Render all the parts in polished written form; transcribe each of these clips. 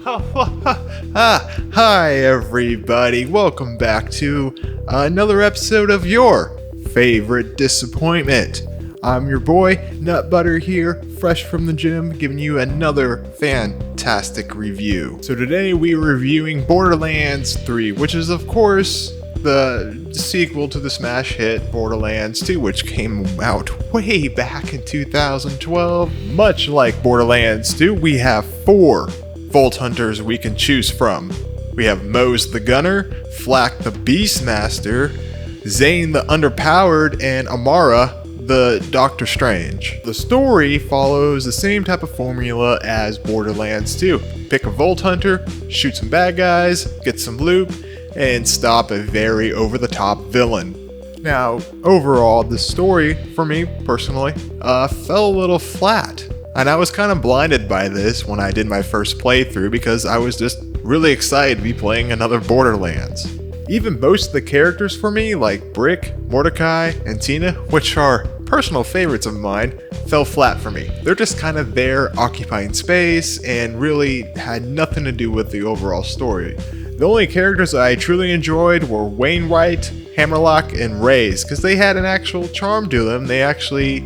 Hi everybody, welcome back to another episode of your favorite disappointment. I'm your boy, Nut Butter here, fresh from the gym, giving you another fantastic review. So today we are reviewing Borderlands 3, which is of course the sequel to the smash hit Borderlands 2, which came out way back in 2012. Much like Borderlands 2, we have 4 Vault Hunters we can choose from. We have Mose the Gunner, Flak the Beastmaster, Zane the Underpowered, and Amara the Doctor Strange. The story follows the same type of formula as Borderlands 2. Pick a Vault Hunter, shoot some bad guys, get some loot, and stop a very over-the-top villain. Now, overall, the story, for me personally, fell a little flat. And I was kind of blinded by this when I did my first playthrough because I was just really excited to be playing another Borderlands. Even most of the characters for me, like Brick, Mordecai, and Tina, which are personal favorites of mine, fell flat for me. They're just kind of there occupying space and really had nothing to do with the overall story. The only characters I truly enjoyed were Wainwright, Hammerlock, and Raze, because they had an actual charm to them. They actually,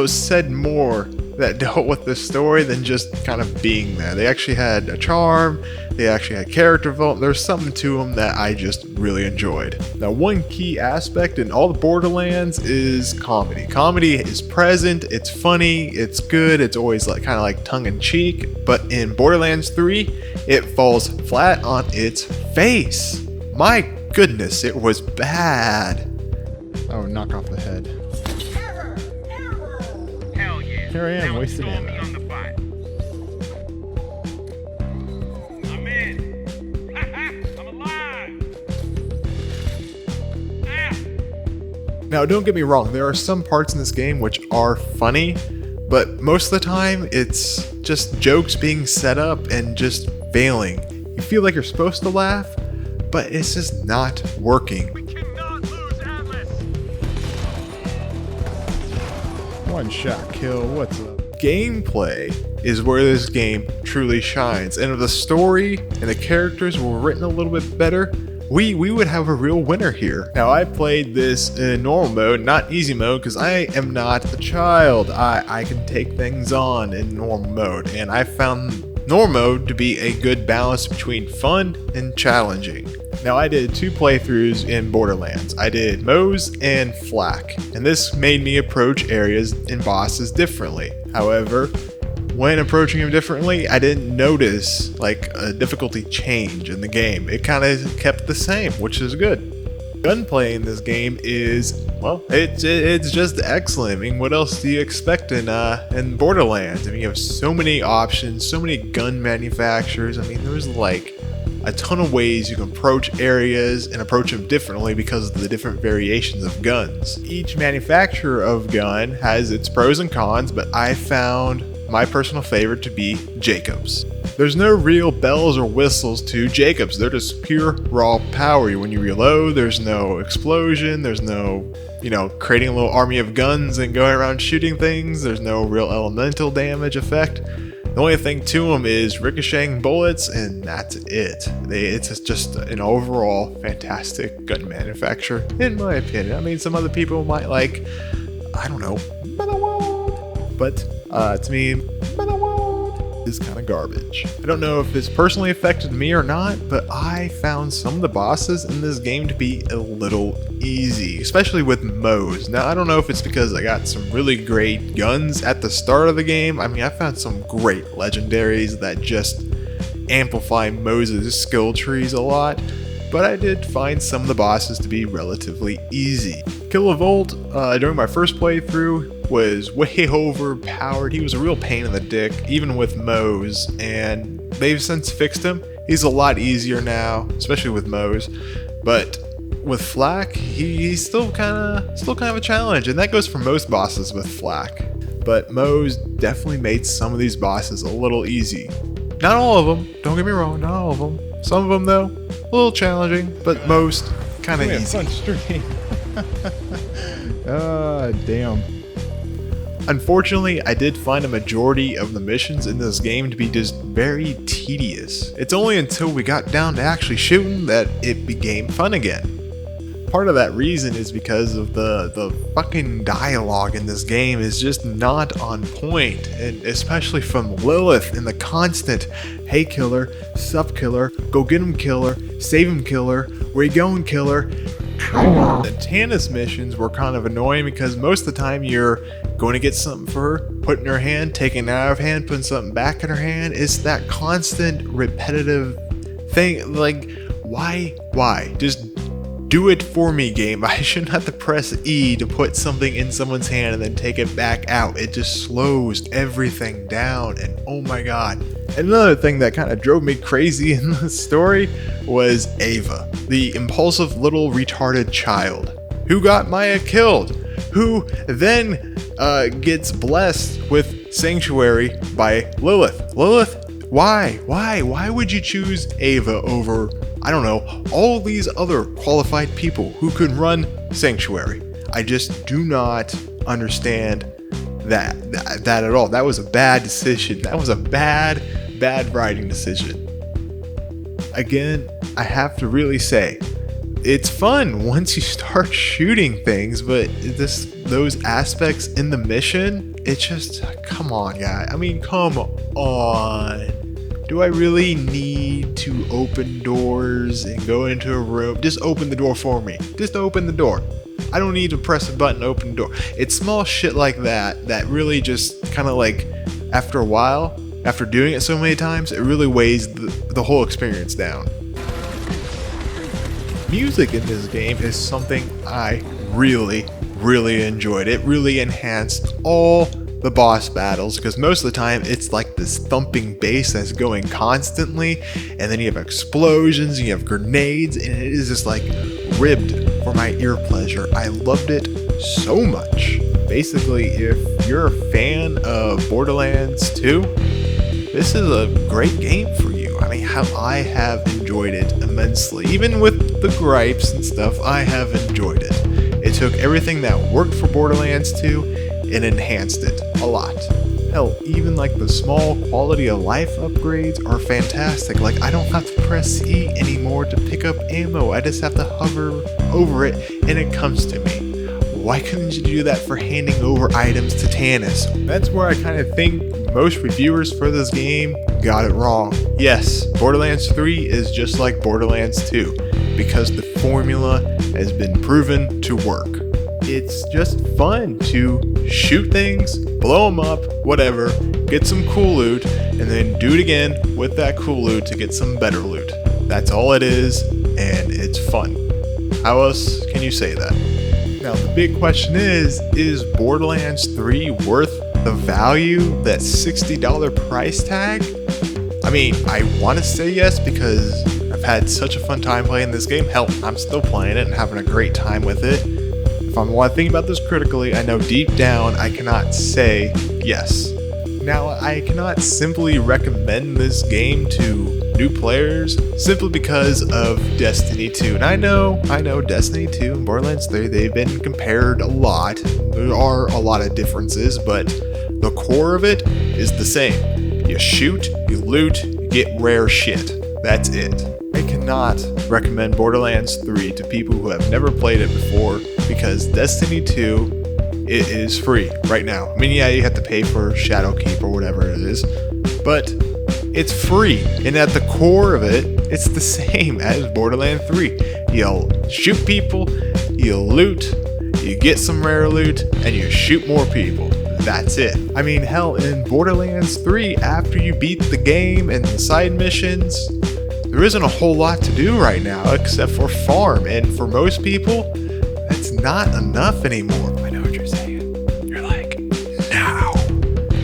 said more that dealt with the story than just kind of being there. They actually had a charm, they actually had character development. There's something to them that I just really enjoyed. Now, one key aspect in all the Borderlands is comedy. Comedy is present, it's funny, it's good, it's always kind of like tongue-in-cheek, but in Borderlands 3, it falls flat on its face. My goodness, it was bad. Oh, knock off the head. Here I am, wasting ammo. I'm in. I'm alive. Now, don't get me wrong, there are some parts in this game which are funny, but most of the time it's just jokes being set up and just failing. You feel like you're supposed to laugh, but it's just not working. We cannot lose Atlas. One shot kill, what's up? Gameplay is where this game truly shines, and if the story and the characters were written a little bit better, we would have a real winner here. Now, I played this in normal mode, not easy mode, because I am not a child. I can take things on in normal mode, and I found normal mode to be a good balance between fun and challenging. Now, I did 2 playthroughs in Borderlands. I did Mose and Flak, and this made me approach areas and bosses differently. However, when approaching them differently, I didn't notice a difficulty change in the game. It kind of kept the same, which is good. Gunplay in this game is, well, it's just excellent. I mean, what else do you expect in Borderlands? I mean, you have so many options, so many gun manufacturers. I mean, there's a ton of ways you can approach areas and approach them differently because of the different variations of guns. Each manufacturer of gun has its pros and cons, but I found my personal favorite to be Jacobs. There's no real bells or whistles to Jacobs. They're just pure raw power. When you reload, there's no explosion, there's no, creating a little army of guns and going around shooting things. There's no real elemental damage effect. The only thing to them is ricocheting bullets, and that's it. It's just an overall fantastic gun manufacturer, in my opinion. I mean, some other people might but to me, is kind of garbage. I don't know if this personally affected me or not, but I found some of the bosses in this game to be a little easy, especially with Mose. Now, I don't know if it's because I got some really great guns at the start of the game. I mean, I found some great legendaries that just amplify Mose's skill trees a lot, but I did find some of the bosses to be relatively easy. Kill a Volt during my first playthrough was way overpowered. He was a real pain in the dick, even with Mose, and they've since fixed him. He's a lot easier now, especially with Mose, but with Flak, he's still kind of a challenge, and that goes for most bosses with Flak. But Mose definitely made some of these bosses a little easy. Not all of them, don't get me wrong, not all of them. Some of them, though, a little challenging, but most kind of easy. Fun stream. Damn. Unfortunately, I did find a majority of the missions in this game to be just very tedious. It's only until we got down to actually shooting that it became fun again. Part of that reason is because of the fucking dialogue in this game is just not on point, and especially from Lilith and the constant, hey killer, sup killer, go get him killer, save him killer, where you going killer. The Tannis missions were kind of annoying because most of the time you're going to get something for her, putting her hand, taking it out of her hand, putting something back in her hand. It's that constant repetitive thing. Like, why? Just do it for me, game. I shouldn't have to press E to put something in someone's hand and then take it back out. It just slows everything down, and oh my god. And another thing that kind of drove me crazy in the story was Ava, the impulsive little retarded child who got Maya killed, who then gets blessed with Sanctuary by Lilith. Lilith, why? Why would you choose Ava over, I don't know, all these other qualified people who could run Sanctuary? I just do not understand that at all. That was a bad decision. That was a bad writing decision. Again, I have to really say, it's fun once you start shooting things, but those aspects in the mission, it's just, come on, guy. I mean, come on. Do I really need to open doors and go into a room? Just open the door for me. Just open the door. I don't need to press a button to open the door. It's small shit like that really just kind of like, after a while, after doing it so many times, it really weighs the whole experience down. Music in this game is something I really enjoyed. It really enhanced all the boss battles, because most of the time it's like this thumping bass that's going constantly, and then you have explosions, and you have grenades, and it is just like ribbed for my ear pleasure. I loved it so much. Basically, if you're a fan of Borderlands 2, this is a great game for you. I mean, how I have enjoyed it immensely. Even with the gripes and stuff, I have enjoyed it. It took everything that worked for Borderlands 2 and enhanced it a lot. Hell, even like the small quality of life upgrades are fantastic. Like, I don't have to press E anymore to pick up ammo. I just have to hover over it and it comes to me. Why couldn't you do that for handing over items to Tannis? That's where I kind of think most reviewers for this game got it wrong. Yes, Borderlands 3 is just like Borderlands 2 because the formula has been proven to work. It's just fun to shoot things, blow them up, whatever, get some cool loot, and then do it again with that cool loot to get some better loot. That's all it is, and it's fun. How else can you say that? Now, the big question is Borderlands 3 worth the value, that $60 price tag? I mean, I want to say yes because I've had such a fun time playing this game. Hell, I'm still playing it and having a great time with it. If I want to think about this critically, I know deep down I cannot say yes. Now, I cannot simply recommend this game to new players simply because of Destiny 2. And I know Destiny 2 and Borderlands 3, they've been compared a lot. There are a lot of differences, but the core of it is the same. You shoot, you loot, you get rare shit. That's it. I cannot recommend Borderlands 3 to people who have never played it before because Destiny 2, it is free right now. I mean, yeah, you have to pay for Shadowkeep or whatever it is, but it's free. And at the core of it, it's the same as Borderlands 3. You'll shoot people, you'll loot, you get some rare loot, and you shoot more people. That's it. I mean, hell, in Borderlands 3, after you beat the game and the side missions, there isn't a whole lot to do right now except for farm. And for most people, that's not enough anymore. I know what you're saying. You're like, no,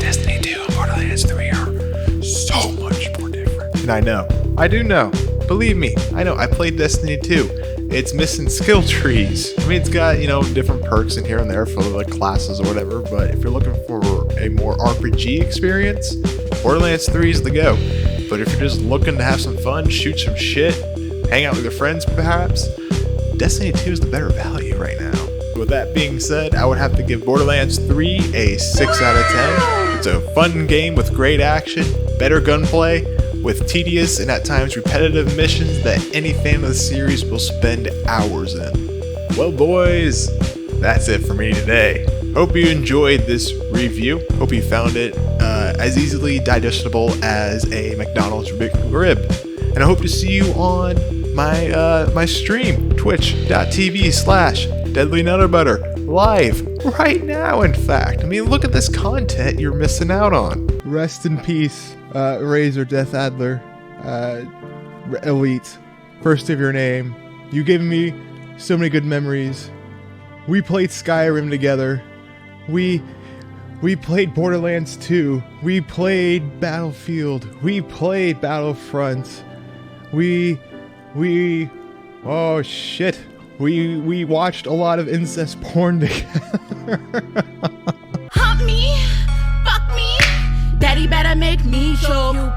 Destiny 2 and Borderlands 3 are so much more different. And I know. I do know. Believe me, I know. I played Destiny 2. It's missing skill trees. I mean, it's got, different perks in here and there for like classes or whatever, but if you're looking for a more RPG experience, Borderlands 3 is the go. But if you're just looking to have some fun, shoot some shit, hang out with your friends perhaps, Destiny 2 is the better value right now. With that being said, I would have to give Borderlands 3 a 6 out of 10. It's a fun game with great action, better gunplay, with tedious and at times repetitive missions that any fan of the series will spend hours in. Well boys, that's it for me today. Hope you enjoyed this review. Hope you found it as easily digestible as a McDonald's rib. And I hope to see you on my stream, twitch.tv/DeadlyNutterButter, live right now, in fact. I mean, look at this content you're missing out on. Rest in peace, Razor Death Adler, Elite, first of your name. You gave me so many good memories. We played Skyrim together. We played Borderlands 2. We played Battlefield. We played Battlefront. Oh shit. We watched a lot of incest porn together. Hump me, fuck me, daddy better make me show you.